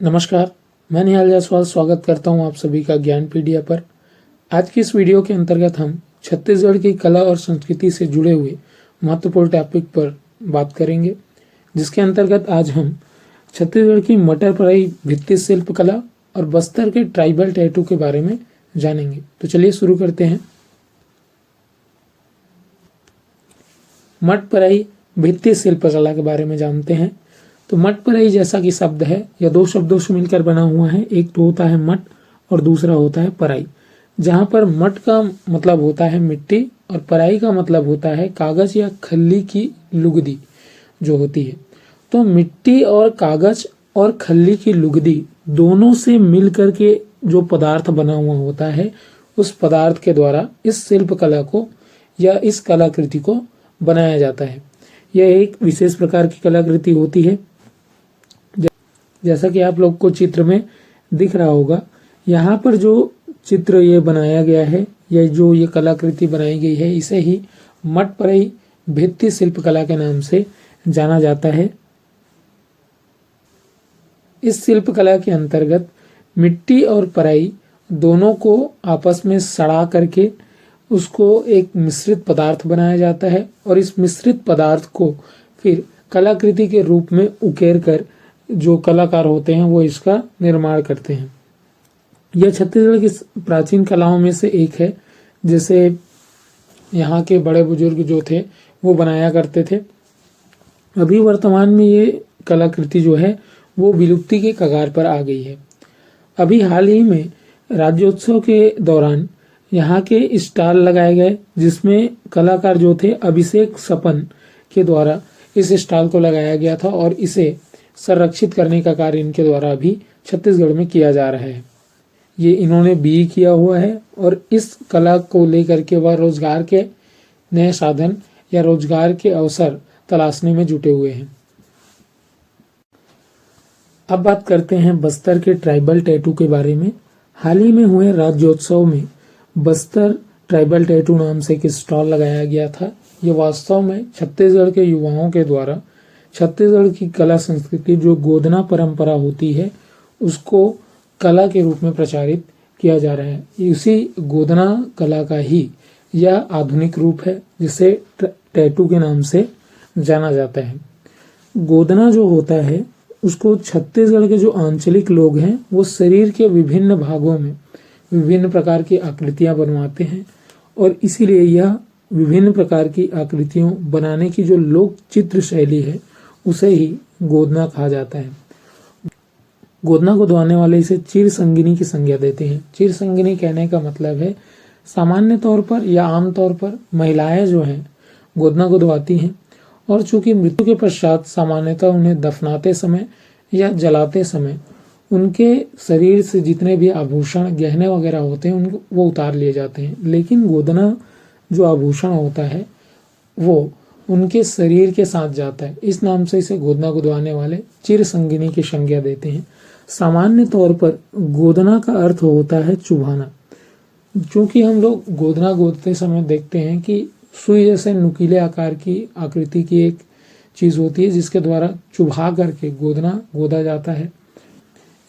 नमस्कार, मैं निहाल जायसवाल स्वागत करता हूं आप सभी का ज्ञानपीडिया पर। आज की इस वीडियो के अंतर्गत हम छत्तीसगढ़ की कला और संस्कृति से जुड़े हुए महत्वपूर्ण टॉपिक पर बात करेंगे, जिसके अंतर्गत आज हम छत्तीसगढ़ की मटर पराई भित्ति शिल्प कला और बस्तर के ट्राइबल टैटू के बारे में जानेंगे। तो चलिए शुरू करते हैं। मट पराई भित्ति शिल्प कला के बारे में जानते हैं। तो मट पराई जैसा कि शब्द है, यह दो शब्दों से मिलकर बना हुआ है। एक तो होता है मट और दूसरा होता है पराई। जहां पर मट का मतलब होता है मिट्टी और पराई का मतलब होता है कागज या खल्ली की लुगदी जो होती है। तो मिट्टी और कागज और खल्ली की लुगदी दोनों से मिलकर के जो पदार्थ बना हुआ होता है, उस पदार्थ के द्वारा इस शिल्प कला को या इस कलाकृति को बनाया जाता है। यह एक विशेष प्रकार की कलाकृति होती है। जैसा कि आप लोग को चित्र में दिख रहा होगा, यहाँ पर जो चित्र ये बनाया गया है या जो ये कलाकृति बनाई गई है, इसे ही मट पराई भित्ति शिल्प कला के नाम से जाना जाता है। इस शिल्प कला के अंतर्गत मिट्टी और पराई दोनों को आपस में सड़ा करके उसको एक मिश्रित पदार्थ बनाया जाता है और इस मिश्रित पदार्थ को फिर कलाकृति के रूप में उकेर कर जो कलाकार होते हैं वो इसका निर्माण करते हैं। यह छत्तीसगढ़ की प्राचीन कलाओं में से एक है, जैसे यहाँ के बड़े बुजुर्ग जो थे वो बनाया करते थे। अभी वर्तमान में ये कलाकृति जो है वो विलुप्ति के कगार पर आ गई है। अभी हाल ही में राज्योत्सव के दौरान यहाँ के स्टॉल लगाए गए, जिसमें कलाकार जो थे अभिषेक सपन के द्वारा इस स्टॉल को लगाया गया था और इसे संरक्षित करने का कार्य इनके द्वारा भी छत्तीसगढ़ में किया जा रहा है। ये इन्होंने बी किया हुआ है और इस कला को लेकर के वह रोजगार के नए साधन या रोजगार के अवसर तलाशने में जुटे हुए हैं। अब बात करते हैं बस्तर के ट्राइबल टैटू के बारे में। हाल ही में हुए राज्योत्सव में बस्तर ट्राइबल टैटू नाम से एक स्टॉल लगाया गया था। ये वास्तव में छत्तीसगढ़ के युवाओं के द्वारा छत्तीसगढ़ की कला संस्कृति जो गोदना परंपरा होती है उसको कला के रूप में प्रचारित किया जा रहा है। इसी गोदना कला का ही यह आधुनिक रूप है, जिसे टैटू के नाम से जाना जाता है। गोदना जो होता है उसको छत्तीसगढ़ के जो आंचलिक लोग हैं वो शरीर के विभिन्न भागों में विभिन्न प्रकार की आकृतियां बनवाते हैं और इसीलिए यह विभिन्न प्रकार की आकृतियों बनाने की जो लोक चित्र शैली है उसे ही गोदना कहा जाता है। गोदना को दबाने वाले इसे चिर संगिनी की संज्ञा देते हैं। चिर संगिनी कहने का मतलब है सामान्य तौर पर या आम तौर पर महिलाएं जो हैं गोदना को दबाती हैं और चूंकि मृत्यु के पश्चात सामान्यतः उन्हें दफनाते समय या जलाते समय उनके शरीर से जितने भी आभूषण गहने वगैरह होते हैं उनको वो उतार लिए जाते हैं, लेकिन गोदना जो आभूषण होता है वो उनके शरीर के साथ जाता है। इस नाम से इसे गोदना को दबाने वाले चिर संगिनी की संज्ञा देते हैं। सामान्य तौर पर गोदना का अर्थ होता है चुभाना। क्योंकि हम लोग गोदना गोदते समय देखते हैं कि सुई जैसे नुकीले आकार की आकृति की एक चीज होती है जिसके द्वारा चुभा करके गोदना गोदा जाता है।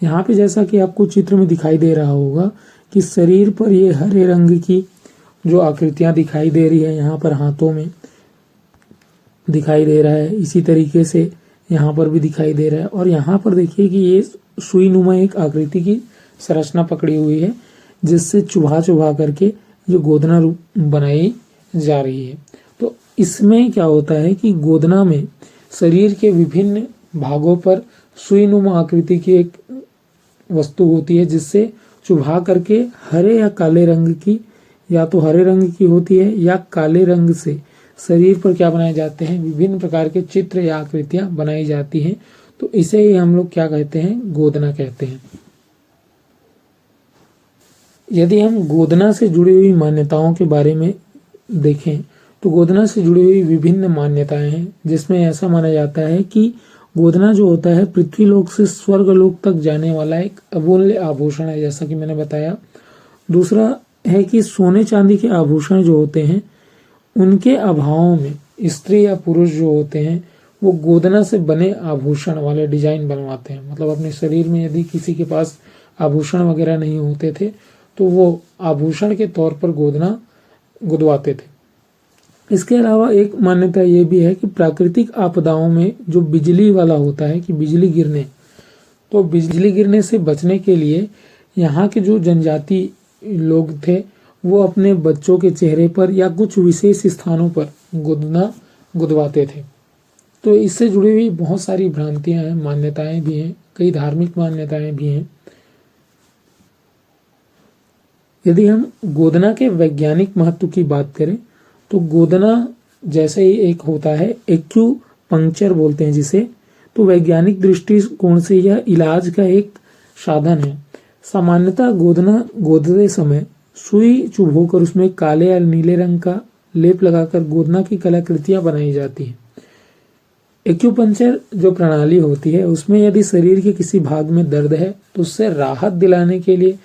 यहाँ पे जैसा कि आपको चित्र में दिखाई दे रहा होगा कि शरीर पर ये हरे रंग की जो आकृतियां दिखाई दे रही है, यहाँ पर हाथों में दिखाई दे रहा है, इसी तरीके से यहाँ पर भी दिखाई दे रहा है। और यहाँ पर देखिए कि ये सुई नुमा एक आकृति की संरचना पकड़ी हुई है जिससे चुभा चुभा करके जो गोदना रूप बनाई जा रही है। तो इसमें क्या होता है कि गोदना में शरीर के विभिन्न भागों पर सुई नुमा आकृति की एक वस्तु होती है जिससे चुभा करके हरे या काले रंग की, या तो हरे रंग की होती है या काले रंग से शरीर पर क्या बनाए जाते हैं, विभिन्न प्रकार के चित्र या आकृतियां बनाई जाती हैं। तो इसे ही हम लोग क्या कहते हैं, गोदना कहते हैं। यदि हम गोदना से जुड़ी हुई मान्यताओं के बारे में देखें तो गोदना से जुड़ी हुई विभिन्न मान्यताएं हैं, जिसमें ऐसा माना जाता है कि गोदना जो होता है पृथ्वीलोक से स्वर्गलोक तक जाने वाला एक अमूल्य आभूषण है, जैसा कि मैंने बताया। दूसरा है कि सोने चांदी के आभूषण जो होते हैं उनके अभाव में स्त्री या पुरुष जो होते हैं वो गोदना से बने आभूषण वाले डिजाइन बनवाते हैं। मतलब अपने शरीर में यदि किसी के पास आभूषण वगैरह नहीं होते थे तो वो आभूषण के तौर पर गोदना गुदवाते थे। इसके अलावा एक मान्यता ये भी है कि प्राकृतिक आपदाओं में जो बिजली वाला होता है कि बिजली गिरने, तो बिजली गिरने से बचने के लिए यहाँ के जो जनजाति लोग थे वो अपने बच्चों के चेहरे पर या कुछ विशेष स्थानों पर गोदना गुदवाते थे। तो इससे जुड़ी हुई बहुत सारी भ्रांतियां हैं, मान्यताएं भी हैं, कई धार्मिक मान्यताएं भी हैं। यदि हम गोदना के वैज्ञानिक महत्व की बात करें तो गोदना जैसे ही एक होता है एक्यूपंक्चर बोलते हैं जिसे, तो वैज्ञानिक दृष्टिकोण से यह इलाज का एक साधन है। सामान्यतः गोदना गोदते समय सुई चुभोकर उसमें काले या नीले रंग का लेप लगाकर गोदना की कलाकृतियां बनाई जाती हैं। एक्यूपंक्चर जो प्रणाली होती है उसमें यदि शरीर के किसी भाग में दर्द है तो उससे राहत दिलाने के लिए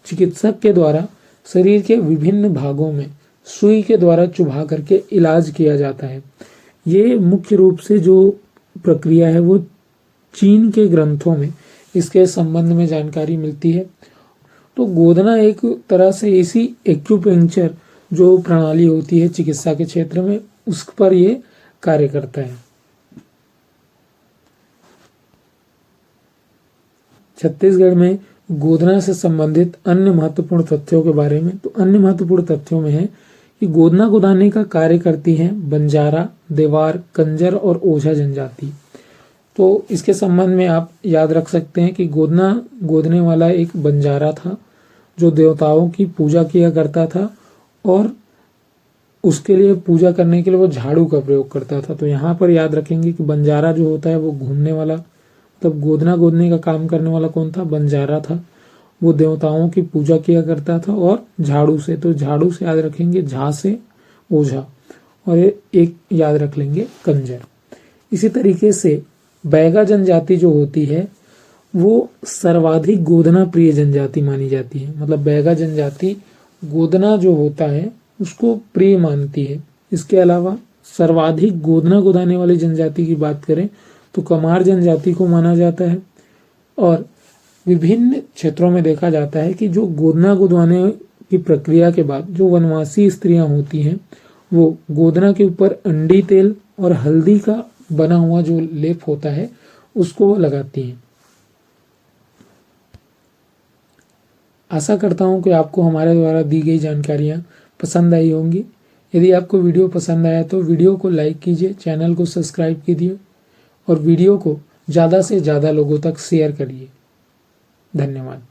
चिकित्सक के द्वारा शरीर के विभिन्न भागों में सुई के द्वारा चुभा करके इलाज किया जाता है। ये मुख्य रूप से जो प्रक्रिया है वो चीन के ग्रंथों में इसके संबंध में जानकारी मिलती है। तो गोदना एक तरह से इसी एक्यूपंक्चर जो प्रणाली होती है चिकित्सा के क्षेत्र में उस पर ये कार्य करता है। छत्तीसगढ़ में गोदना से संबंधित अन्य महत्वपूर्ण तथ्यों के बारे में, तो अन्य महत्वपूर्ण तथ्यों में है कि गोदना गुदाने का कार्य करती हैं बंजारा, देवार, कंजर और ओझा जनजाति। तो इसके संबंध में आप याद रख सकते हैं कि गोदना गोदने वाला एक बंजारा था जो देवताओं की पूजा किया करता था और उसके लिए पूजा करने के लिए वो झाड़ू का प्रयोग करता था। तो यहाँ पर याद रखेंगे कि बंजारा जो होता है वो घूमने वाला, तब गोदना गोदने का काम करने वाला कौन था? बंजारा था। वो देवताओं की पूजा किया करता था और झाड़ू से, तो झाड़ू से याद रखेंगे झा से ओझा, और एक याद रख लेंगे कंजर। इसी तरीके से बैगा जनजाति जो होती है वो सर्वाधिक गोदना प्रिय जनजाति मानी जाती है। मतलब बैगा जनजाति गोदना जो होता है उसको प्रिय मानती है। इसके अलावा सर्वाधिक गोदना गोदाने वाली जनजाति की बात करें तो कमार जनजाति को माना जाता है। और विभिन्न क्षेत्रों में देखा जाता है कि जो गोदना गुदवाने की प्रक्रिया के बाद जो वनवासी स्त्रियां होती हैं वो गोदना के ऊपर अंडी तेल और हल्दी का बना हुआ जो लेप होता है उसको लगाती हैं। आशा करता हूं कि आपको हमारे द्वारा दी गई जानकारियां पसंद आई होंगी। यदि आपको वीडियो पसंद आया तो वीडियो को लाइक कीजिए, चैनल को सब्सक्राइब कीजिए और वीडियो को ज़्यादा से ज़्यादा लोगों तक शेयर करिए। धन्यवाद।